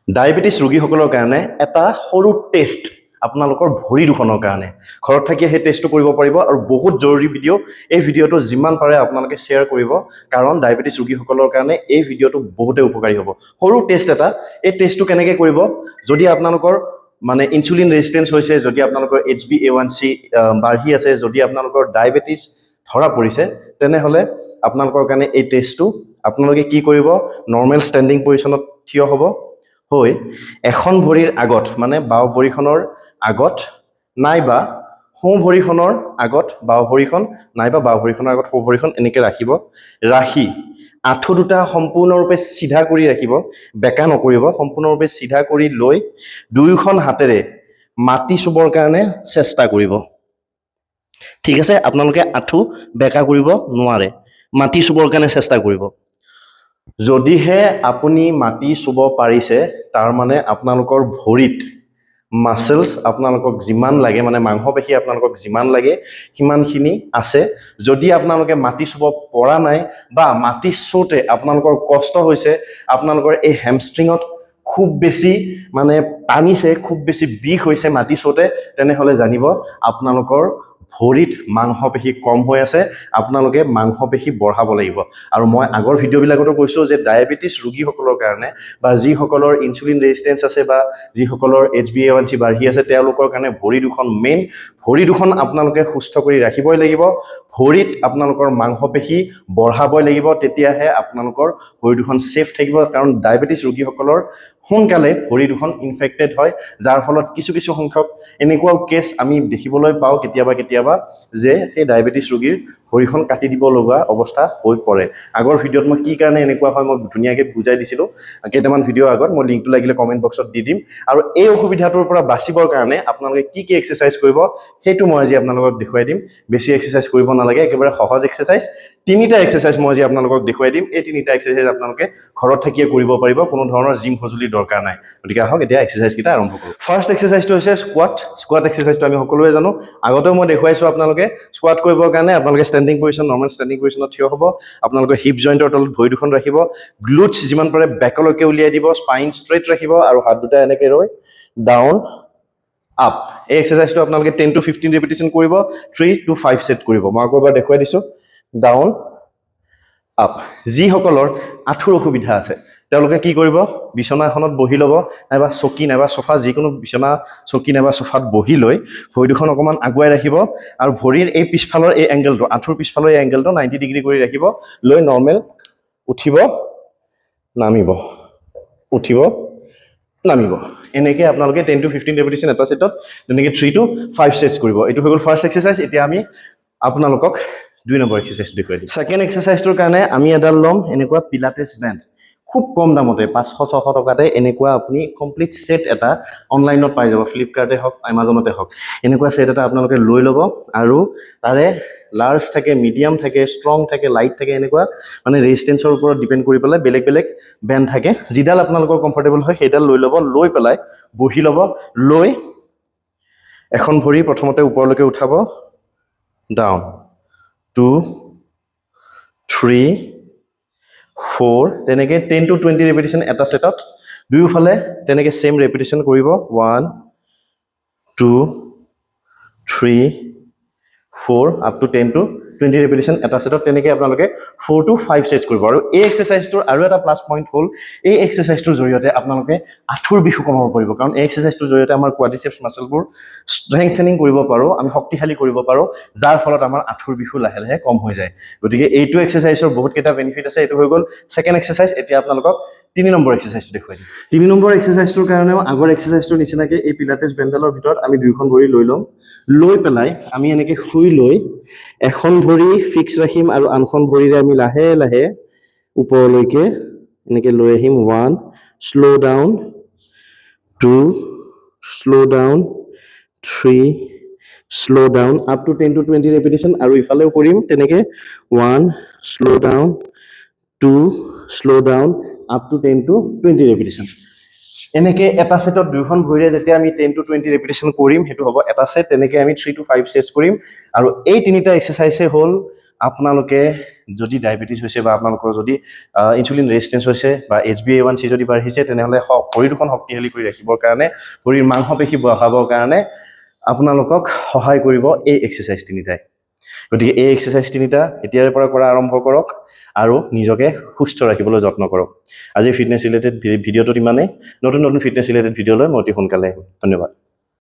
diabetes ৰোগীসকলৰ কাৰণে এটা সৰু টেষ্ট আপোনালোকৰ ভৰি দুখনৰ কাৰণে ঘৰত থাকি সেই টেষ্টটো কৰিব পাৰিব আৰু বহুত জৰুৰী ভিডিঅ' এই ভিডিঅ'টো যিমান পাৰে আপোনালোকে শ্বেয়াৰ কৰিব কাৰণ ডায়েবেটিছ ৰোগীসকলৰ কাৰণে এই ভিডিঅ'টো বহুতে উপকাৰী হ'ব সৰু টেষ্ট এটা এই টেষ্টটো কেনেকৈ কৰিব যদি আপোনালোকৰ মানে ইনচুলিন ৰেজিষ্টেন্স হৈছে যদি আপোনালোকৰ HbA1c বাঢ়ি আছে যদি আপোনালোকৰ ডায়েবেটিছ ধৰা পৰিছে তেনেহ'লে আপোনালোকৰ কাৰণে এই টেষ্টটো আপোনালোকে কি কৰিব নৰ্মেল ষ্টেণ্ডিং পজিশ্যনত থিয় হ'ব হৈ এখন ভৰিৰ আগত মানে বাও ভৰিখনৰ আগত নাইবা সোঁ ভৰিখনৰ আগত বাও ভৰিখন নাইবা বাও ভৰিখনৰ আগত সোঁ ভৰিখন এনেকৈ ৰাখিব ৰাখি আঁঠু দুটা সম্পূৰ্ণৰূপে সিধা কৰি ৰাখিব বেকা নকৰিব সম্পূৰ্ণৰূপে সিধা কৰি লৈ দুয়োখন হাতেৰে মাটি চুবৰ কাৰণে চেষ্টা কৰিব ঠিক আছে আপোনালোকে আঁঠু বেকা কৰিব নোৱাৰে মাটি চুবৰ কাৰণে চেষ্টা কৰিব যদিহে আপুনি মাটি চুব পাৰিছে তাৰ মানে আপোনালোকৰ ভৰিত মাসলছ আপোনালোকক যিমান লাগে মানে মাংসপেশী আপোনালোকক যিমান লাগে সিমানখিনি আছে যদি আপোনালোকে মাটি চুব পৰা নাই বা মাটি চুতে আপোনালোকৰ কষ্ট হৈছে আপোনালোকৰ এই হেমষ্ট্ৰিঙত খুব বেছি মানে টানিছে খুব বেছি বিষ হৈছে মাটি চুতে তেনেহলে জানিব আপোনালোকৰ ভৰিত মাংসপেশী কম হৈ আছে আপোনালোকে মাংসপেশী বঢ়াব লাগিব আৰু মই আগৰ ভিডিঅ'বিলাকতো কৈছো যে ডায়েবেটিছ ৰোগীসকলৰ কাৰণে বা যিসকলৰ ইনচুলিন ৰেজিষ্টেন্স আছে বা যিসকলৰ HbA1c বাঢ়ি আছে তেওঁলোকৰ কাৰণে ভৰি দুখন মেইন ভৰি দুখন আপোনালোকে সুস্থ কৰি ৰাখিবই লাগিব ভৰিত আপোনালোকৰ মাংসপেশী বঢ়াবই লাগিব তেতিয়াহে আপোনালোকৰ ভৰি দুখন সেফ থাকিব কাৰণ ডায়েবেটিছ ৰোগীসকলৰ সোনকালে ভৰি দুখন ইনফেক্টেড হয় যাৰ ফলত কিছু কিছু সংখ্যক এনেকুৱাও কেছ আমি দেখিবলৈ পাওঁ কেতিয়াবা যে এই ডায়েবেটিছ ৰোগীৰ ভৰিখন কাটি দিব লগা অৱস্থা হৈ পৰে আগৰ ভিডিঅ'ত মই কি কাৰণে এনেকুৱা হয় মই ধুনীয়াকৈ বুজাই দিছিলোঁ কেইটামান ভিডিঅ' আগত মই লিংকটো লাগিলে কমেন্ট বক্সত দি দিম আৰু এই অসুবিধাটোৰ পৰা বাচিবৰ কাৰণে আপোনালোকে কি এক্সাৰসাইজ কৰিব সেইটো মই আজি আপোনালোকক দেখুৱাই দিম বেছি এক্সাৰসাইজ কৰিব নালাগে একেবাৰে সহজ এক্সাৰসাইজ তিনিটা এক্সাৰসাইজ মই আজি আপোনালোকক দেখুৱাই দিম এই তিনিটা এক্সাৰসাইজ আপোনালোকে ঘৰত থাকিয়ে কৰিব পাৰিব কোনো ধৰণৰ জিম সঁজুলি দৰকাৰ নাই গতিকে আহক এতিয়া এক্সাৰসাইজ কিটা আৰম্ভ কৰোঁ ফাৰ্স্ট এক্সাৰসাইজটো হৈছে স্কোৱাট এক্সাৰসাইজটো আমি সকলোৱে জানো আগতেও মই দেখুৱাইছো আপোনালোকে স্কোৱাট কৰিবৰ কাৰণে আপোনালোকে ষ্টেণ্ডিং পজিশ্যন নৰ্মেল ষ্টেণ্ডিং পজিশ্যনত থিয় হ'ব আপোনালোকে হিপ জইণ্টৰ তলত ভৰি দুখন ৰাখিব গ্লুটছ যিমান পাৰে বেকলৈকে উলিয়াই দিব স্পাইন ষ্ট্ৰেইট ৰাখিব আৰু হাত দুটা এনেকৈ ৰৈ ডাউন আপ এই এক্সাৰসাইজটো আপোনালোকে 10 to 15 ৰিপিটিশন কৰিব 3 to 5 সেট কৰিব মই আকৌ এবাৰ দেখুৱাই দিছো ডাউন আপ যিসকলৰ আঁঠুৰ অসুবিধা আছে তেওঁলোকে কি কৰিব বিছনা এখনত বহি ল'ব নাইবা চকী নাইবা সোফা যিকোনো বিছনা চকী নাইবা সোফাত বহি লৈ ভৰি দুখন অকমান আগুৱাই ৰাখিব আৰু ভৰিৰ এই পিছফালৰ এই এংগেলটো আঁঠুৰ পিছফালৰ এই এংগেলটো 90 ডিগ্ৰী কৰি ৰাখিব লৈ নৰ্মেল উঠিব নামিব উঠিব নামিব এনেকৈ আপোনালোকে 10 to 15 ৰিপিটিশন এটা সেটত তেনেকৈ 3 to 5 সেটস কৰিব এইটো হৈ গ'ল ফাৰ্স্ট এক্সাৰসাইজ এতিয়া আমি আপোনালোকক 2 নম্বৰ এক্সাৰসাইজ দেখুৱাই দিম সেকেন্ড এক্সাৰসাইজটোৰ কাৰণে আমি এডাল লম এনেকুৱা পিলাটেছ বেণ্ড খুব কম দামতে 500-600 টকাতে এনেকুৱা আপুনি কমপ্লিট সেট এটা অনলাইনত পাই যাব ফ্লিপকাৰ্টে হওক আমাজনতে হওক এনেকুৱা সেট এটা আপোনালোকে লৈ ল'ব আৰু তাৰে লাৰ্জ থাকে মিডিয়াম থাকে ষ্ট্ৰং থাকে লাইট থাকে এনেকুৱা মানে ৰেজিষ্টেন্সৰ ওপৰত ডিপেন্ড কৰি পেলাই বেলেগ বেলেগ বেণ্ড থাকে যিডাল আপোনালোকৰ কমফৰ্টেবল হয় সেইডাল লৈ ল'ব লৈ পেলাই বহি ল'ব লৈ এখন ভৰি প্ৰথমতে ওপৰলৈকে উঠাব ডাউন 2 3 4 তেনেকৈ 10 to 20 ৰিপিটিশন এটা সেটত দুয়োফালে তেনেকৈ সেম ৰিপিটিশন কৰিব 1 2 3 4 up to 10 to 20 ৰিপিটিশন এটা সেটত তেনেকৈ আপোনালোকে 4 to 5 সেটস কৰিব আৰু এই এক্সাৰসাইজটোৰ আৰু এটা প্লাস পইণ্ট হ'ল এই এক্সাৰসাইজটোৰ জৰিয়তে আপোনালোকে আঁঠুৰ বিষ কমাব পাৰিব কাৰণ এই এক্সাৰসাইজটোৰ জৰিয়তে আমাৰ কোৱাড্ৰিচেপছ মাসলবোৰ ষ্ট্ৰেংথেনিং কৰিব পাৰো আমি শক্তিশালী কৰিব পাৰো যাৰ ফলত আমাৰ আঁঠুৰ বিষ লাহে লাহে কম হৈ যায় গতিকে এইটো এক্সাৰসাইজৰ বহুত কেইটা বেনিফিট আছে এইটো হৈ গ'ল সেকেন্ড এক্সাৰসাইজ এতিয়া আপোনালোকক 3 নম্বৰ এক্সাৰসাইজটো দেখুৱাই দিম 3 নম্বৰ এক্সাৰসাইজটোৰ কাৰণেও আগৰ এক্সাৰসাইজটোৰ নিচিনাকে এই পিলাটেছ বেণ্ডালৰ ভিতৰত আমি দুইখন ভৰি লৈ ল'ম লৈ পেলাই আমি এনেকৈ শুই লৈ এখন ভৰি ফিক্স ৰাখিম আৰু আনখন ভৰিৰে আমি লাহে লাহে ওপৰলৈকে এনেকৈ লৈ আহিম 1 slow down 2 slow down 3 slow down up to 10 to 20 ৰিপিটিশন আৰু ইফালেও কৰিম তেনেকৈ 1 slow down 2 slow down up to 10 to 20 ৰিপিটিশন এনেকৈ এটা ছেটত দুইখন ভৰিৰে যেতিয়া আমি 10 to 20 ৰেপিটেশ্যন কৰিম সেইটো হ'ব এটা ছেট তেনেকৈ আমি 3 to 5 ছেটছ কৰিম আৰু এই তিনিটা এক্সাৰচাইজে হ'ল আপোনালোকে যদি ডায়েবেটিছ হৈছে বা আপোনালোকৰ যদি ইনচুলিন ৰেজিষ্টেঞ্চ হৈছে বা HbA1c যদি বাঢ়িছে তেনেহ'লে ভৰি দুখন শক্তিশালী কৰি ৰাখিবৰ কাৰণে ভৰিৰ মাংসপেশী বঢ়াবৰ কাৰণে আপোনালোকক সহায় কৰিব এই এক্সাৰচাইজ তিনিটাই গতিকে এই এক্সাৰচাইজ তিনিটা এতিয়াৰে পৰা কৰা আৰম্ভ কৰক আৰু নিজকে সুস্থ ৰাখিবলৈ যত্ন কৰক আজিৰ ফিটনেছ ৰিলেটেড ভিডিঅ'টোত ইমানেই নতুন নতুন ফিটনেছ ৰিলেটেড ভিডিঅ'লৈ মই অতি সোনকালে আহিম ধন্যবাদ